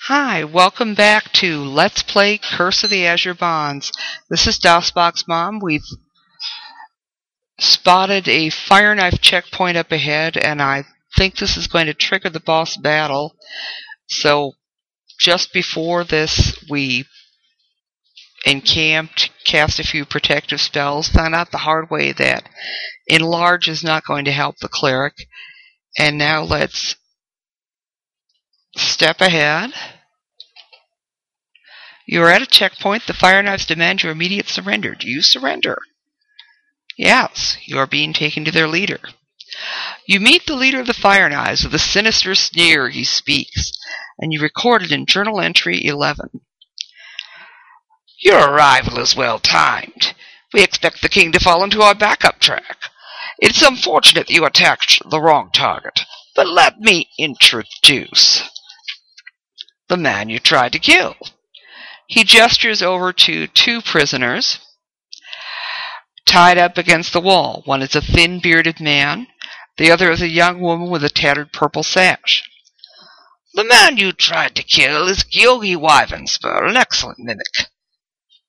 Hi, welcome back to Let's Play Curse of the Azure Bonds. This is DOSBox Mom. We've spotted a fire knife checkpoint up ahead, and I think this is going to trigger the boss battle. So just before this, we encamped, cast a few protective spells, found out the hard way that enlarge is not going to help the cleric. And now let's step ahead. You are at a checkpoint. The fire knives demand your immediate surrender. Do you surrender? Yes, you are being taken to their leader. You meet the leader of the fire knives. With a sinister sneer he speaks, and you record it in journal entry 11. Your arrival is well timed. We expect the king to fall into our backup track. It's unfortunate that you attacked the wrong target, but let me introduce the man you tried to kill. He gestures over to two prisoners tied up against the wall. One is a thin, bearded man. The other is a young woman with a tattered purple sash. The man you tried to kill is Gyogi Wyvernspur, an excellent mimic.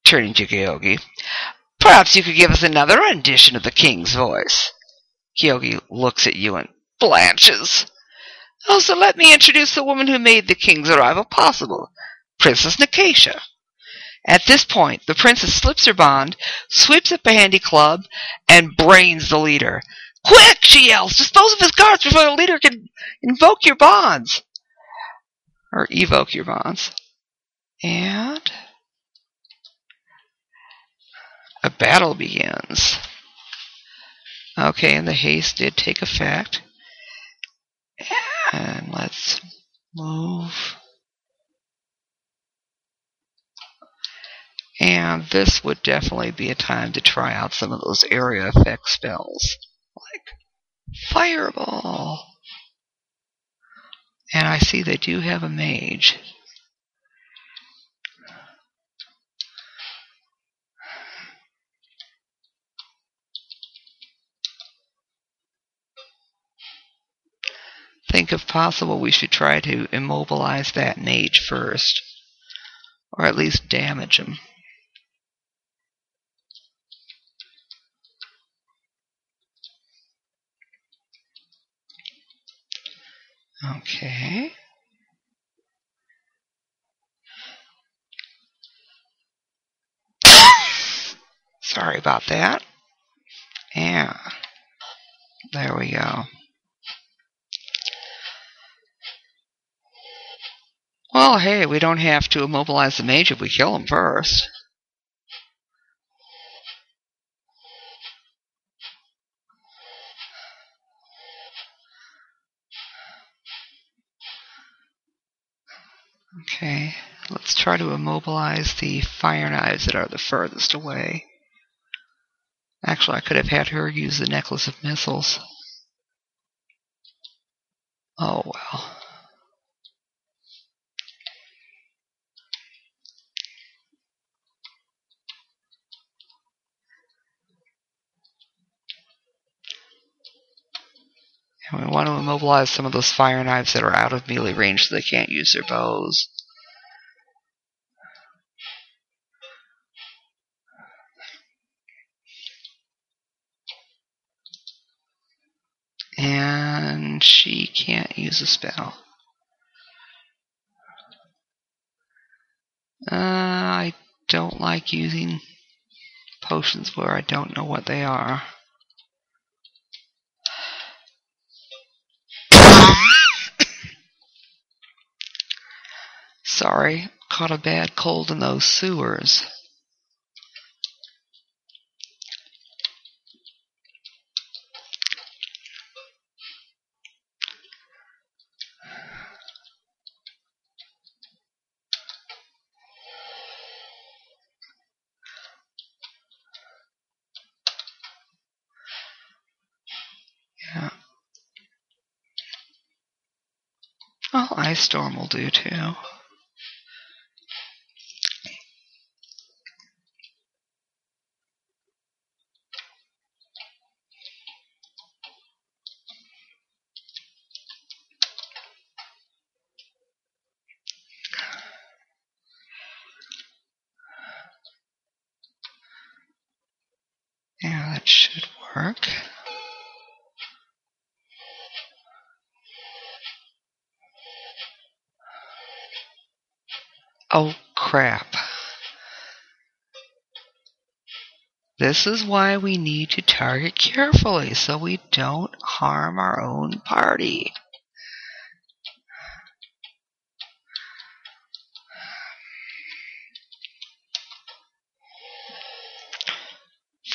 Turning to Gyogi, perhaps you could give us another rendition of the king's voice. Gyogi looks at you and blanches. Oh, so let me introduce the woman who made the king's arrival possible, Princess Nikasha. At this point, the princess slips her bond, sweeps up a handy club, and brains the leader. Quick, she yells, dispose of his guards before the leader can invoke your bonds. Or evoke your bonds. And a battle begins. Okay, and the haste did take effect. And let's move. And this would definitely be a time to try out some of those area effect spells, like Fireball. And I see they do have a mage. Think if possible we should try to immobilize that mage first, or at least damage him. Okay. Sorry about that. Yeah. There we go. Well, hey, we don't have to immobilize the mage if we kill him first. Okay, let's try to immobilize the fire knives that are the furthest away. Actually, I could have had her use the necklace of missiles. Oh well. And we want to immobilize some of those fire knives that are out of melee range so they can't use their bows. And she can't use a spell. I don't like using potions where I don't know what they are. Sorry, caught a bad cold in those sewers. Yeah. Well, Ice Storm will do too. Oh, crap. This is why we need to target carefully so we don't harm our own party.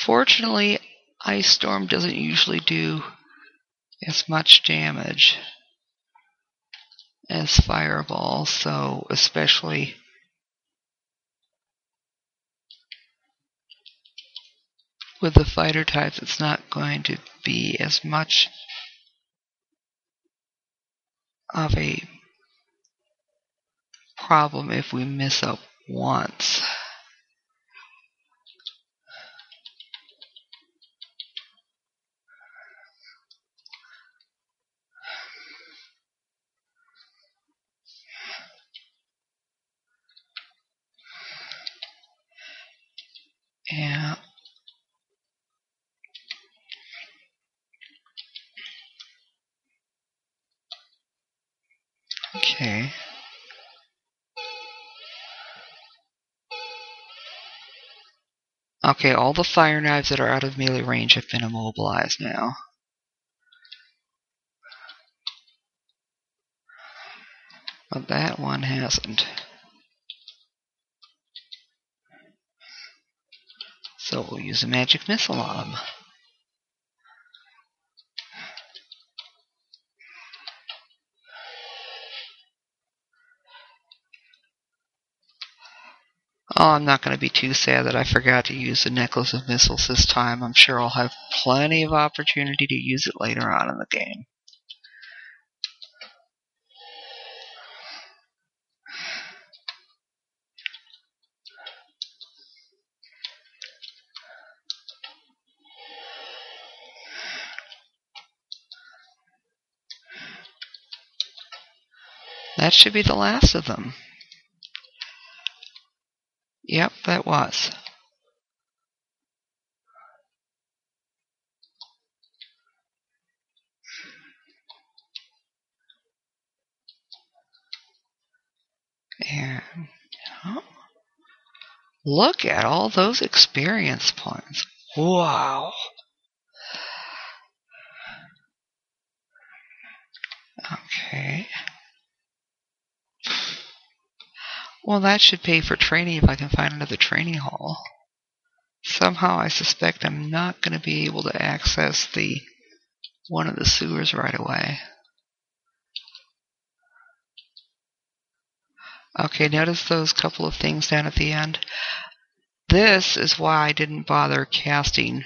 Fortunately, Ice Storm doesn't usually do as much damage as Fireball, so especially with the fighter types, it's not going to be as much of a problem if we miss up once. Yeah. Okay. Okay, all the fire knives that are out of melee range have been immobilized now. But that one hasn't. So we'll use a magic missile on him. Oh, I'm not going to be too sad that I forgot to use the Necklace of Missiles this time. I'm sure I'll have plenty of opportunity to use it later on in the game. That should be the last of them. Yep, that was. And oh, look at all those experience points. Wow. Okay. Well, that should pay for training if I can find another training hall. Somehow I suspect I'm not going to be able to access the one of the sewers right away. Okay, notice those couple of things down at the end. This is why I didn't bother casting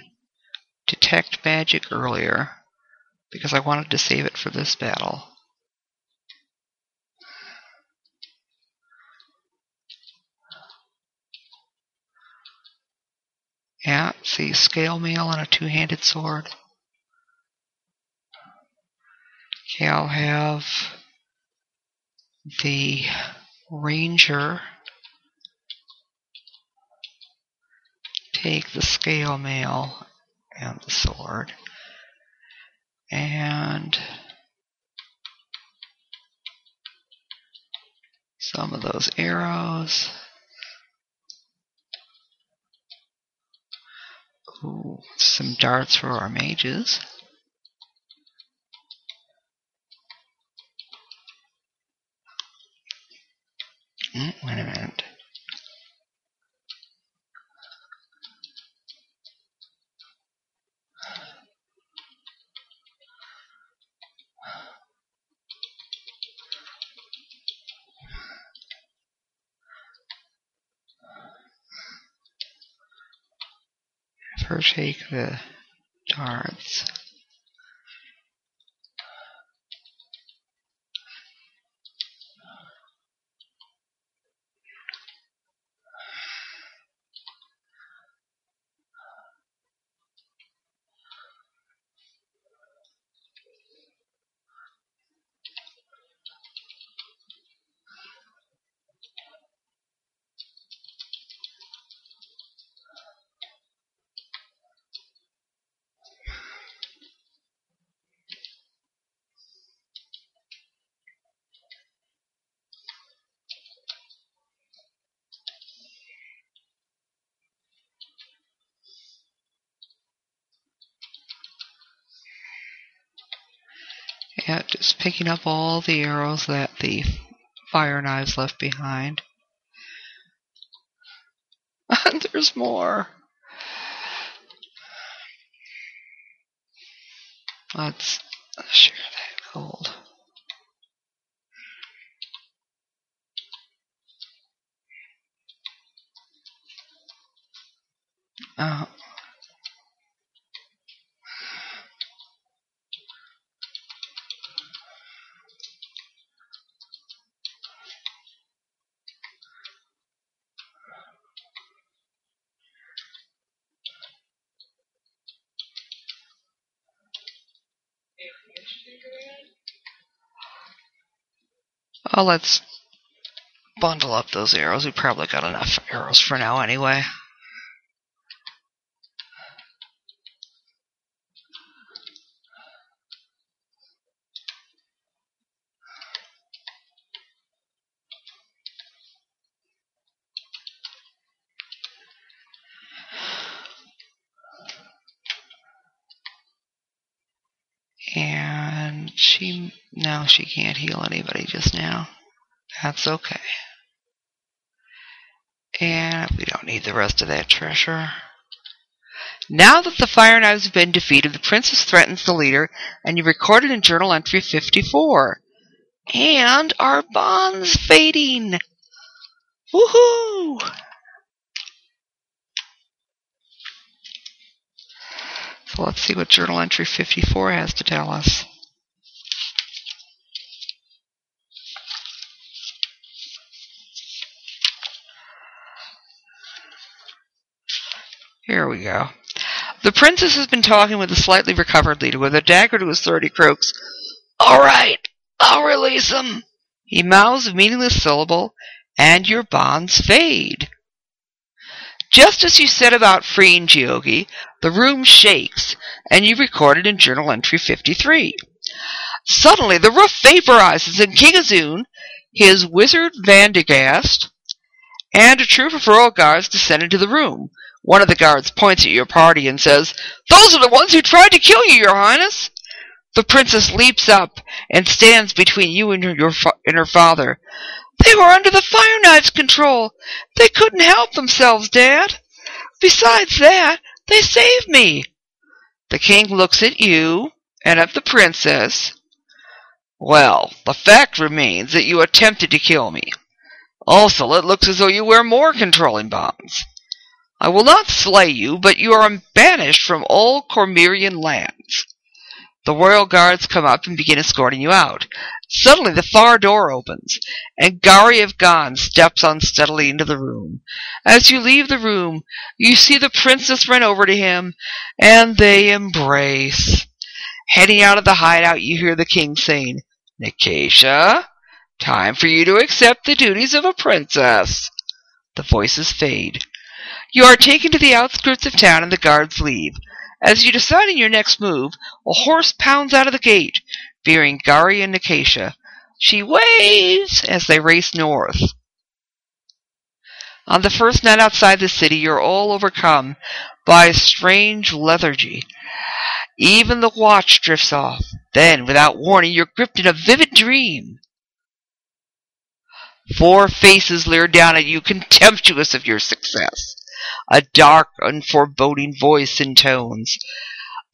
Detect Magic earlier, because I wanted to save it for this battle. Yeah, see, scale mail and a two-handed sword. Okay, I'll have the ranger take the scale mail and the sword, and some of those arrows. Ooh, some darts for our mages. Wait a minute. First take the darts. Just picking up all the arrows that the fire knives left behind. And there's more. Let's share that gold. Oh, let's bundle up those arrows. We probably got enough arrows for now anyway. And she can't heal anybody just now. That's okay. And we don't need the rest of that treasure. Now that the fire knives have been defeated, the princess threatens the leader, and you recorded in journal entry 54. And our bond's fading. Woohoo! So let's see what journal entry 54 has to tell us. Here we go. The princess has been talking with the slightly recovered leader. With a dagger to his throat, he croaks, "All right, I'll release him." He mouths a meaningless syllable, and your bonds fade. Just as you set about freeing Geogi, the room shakes, and you recorded in journal entry 53. Suddenly, the roof vaporizes, and King Azun, his wizard Vandegast, and a troop of royal guards descend into the room. One of the guards points at your party and says, "Those are the ones who tried to kill you, Your Highness." The princess leaps up and stands between you and her father. "They were under the fire knife's control. They couldn't help themselves, Dad. Besides that, they saved me." The king looks at you and at the princess. "Well, the fact remains that you attempted to kill me. Also, it looks as though you wear more controlling bonds. I will not slay you, but you are banished from all Cormyrian lands." The royal guards come up and begin escorting you out. Suddenly the far door opens, and Gari of Gan steps unsteadily into the room. As you leave the room, you see the princess run over to him, and they embrace. Heading out of the hideout, you hear the king saying, "Nikesha, time for you to accept the duties of a princess." The voices fade. You are taken to the outskirts of town, and the guards leave. As you decide on your next move, a horse pounds out of the gate, bearing Gari and Nikesha. She waves as they race north. On the first night outside the city, you're all overcome by a strange lethargy. Even the watch drifts off. Then, without warning, you're gripped in a vivid dream. 4 faces leer down at you, contemptuous of your success. A dark and foreboding voice intones,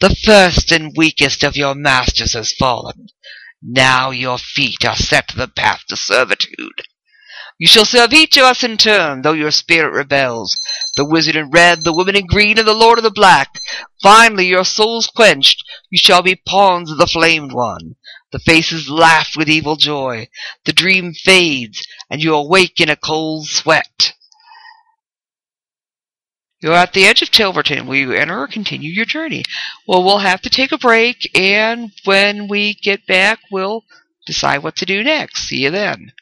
"The first and weakest of your masters has fallen. Now your feet are set to the path to servitude. You shall serve each of us in turn, though your spirit rebels. The wizard in red, the woman in green, and the lord of the black. Finally, your souls quenched, you shall be pawns of the flamed one." The faces laugh with evil joy. The dream fades, and you awake in a cold sweat. You're at the edge of Tilverton. Will you enter or continue your journey? Well, we'll have to take a break, and when we get back, we'll decide what to do next. See you then.